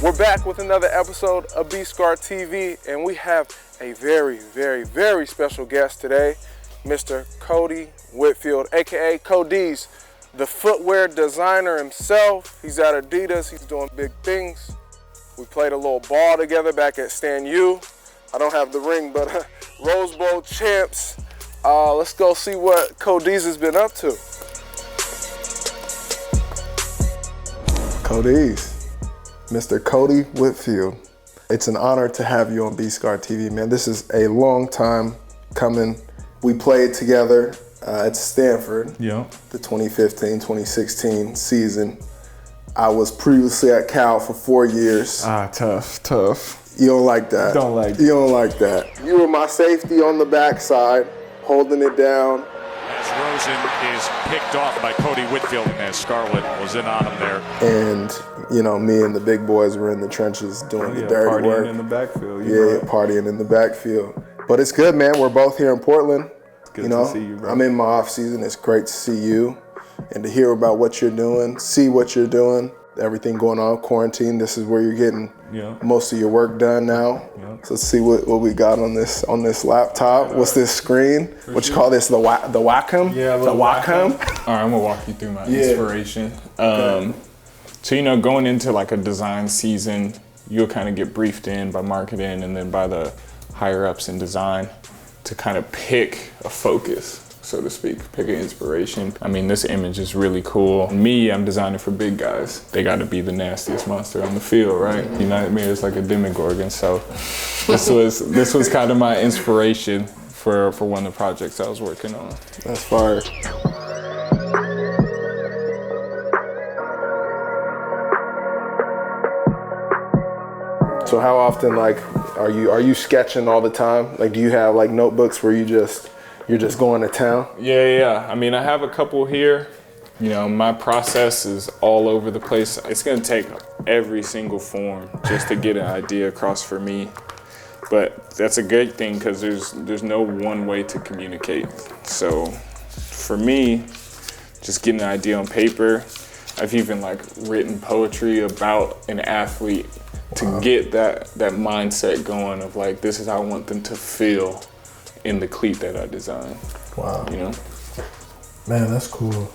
We're back with another episode of ScarTV, and we have a very, very, very special guest today, Mr. Kodi Whitfield, aka Kodeez, the footwear designer himself. He's at Adidas, he's doing big things. We played a little ball together back at Stan U. I don't have the ring, but Rose Bowl champs. Let's go see what Kodeez has been up to. Kodeez. Mr. Kodi Whitfield, it's an honor to have you on ScarTV, man. This is a long time coming. We played together at Stanford, the 2015-2016 season. I was previously at Cal for 4 years. Tough. You don't like that. Don't like You don't like that. You were my safety on the backside, holding it down. As Rosen is picked off by Kodi Whitfield, and as Scarlett was in on him there. And, you know, me and the big boys were in the trenches doing the dirty work. Partying in the backfield. Partying in the backfield. But it's good, man. We're both here in Portland. It's good to see you, bro. I'm in my off season. It's great to see you and to hear about what you're doing, see what you're doing, everything going on, quarantine. This is where you're getting most of your work done now. So let's see what we got on this laptop. What's this screen? What you call this? The Wacom? Yeah, the Wacom. All right, I'm gonna walk you through my inspiration. So, you know, going into like a design season, you'll kind of get briefed in by marketing and then by the higher ups in design to kind of pick a focus, so to speak, pick an inspiration. I mean, this image is really cool. Me, I'm designing for big guys. They got to be the nastiest monster on the field, right? You know what I mean? It's like a demogorgon. So this was kind of my inspiration for one of the projects I was working on. That's fire. So how often, like, are you sketching all the time? Like, do you have like notebooks where you're just going to town? Yeah. I mean, I have a couple here. You know, my process is all over the place. It's gonna take every single form just to get an idea across for me. But that's a good thing because there's no one way to communicate. So for me, just getting an idea on paper. I've even like written poetry about an athlete to get that mindset going of like, this is how I want them to feel in the cleat that I designed. Wow. You know? Man, that's cool.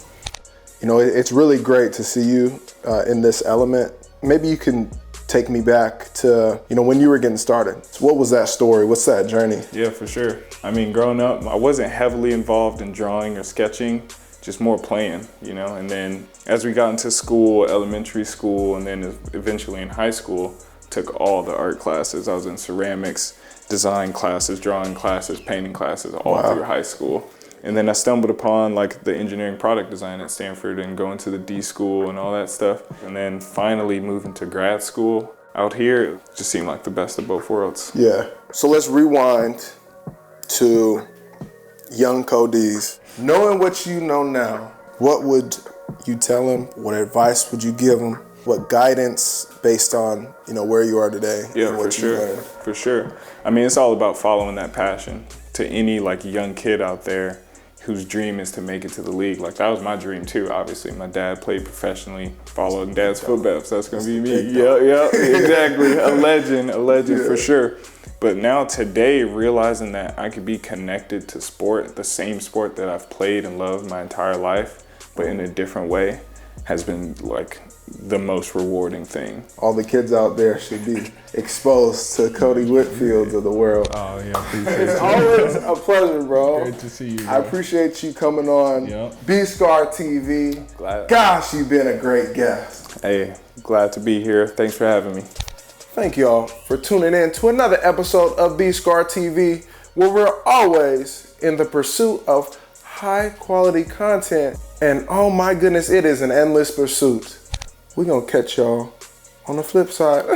You know, it's really great to see you in this element. Maybe you can take me back to, you know, when you were getting started. So what was that story? What's that journey? Yeah, for sure. I mean, growing up, I wasn't heavily involved in drawing or sketching, just more playing, you know? And then as we got into school, elementary school, and then eventually in high school, took all the art classes. I was in ceramics, design classes, drawing classes, painting classes, all through high school. And then I stumbled upon like the engineering product design at Stanford and going to the D school and all that stuff. And then finally moving to grad school out here, it just seemed like the best of both worlds. Yeah. So let's rewind to young Kodeez. Knowing what you know now, what would you tell him? What advice would you give him? What guidance based on, you know, where you are today? Yeah, and what for sure. For sure. I mean, it's all about following that passion. To any like young kid out there whose dream is to make it to the league. Like that was my dream too, obviously. My dad played professionally, following dad's footsteps. That's gonna be me. Yeah, exactly. A legend for sure. But now today, realizing that I could be connected to sport, the same sport that I've played and loved my entire life, but in a different way, has been like the most rewarding thing. All the kids out there should be exposed to Kodi Whitfield of the world. Oh yeah, appreciate it. It's always a pleasure, bro. Great to see you, bro. I appreciate you coming on ScarTV. Gosh, you've been a great guest. Hey, glad to be here. Thanks for having me. Thank y'all for tuning in to another episode of ScarTV, where we're always in the pursuit of high quality content. And oh my goodness, it is an endless pursuit. We're gonna catch y'all on the flip side.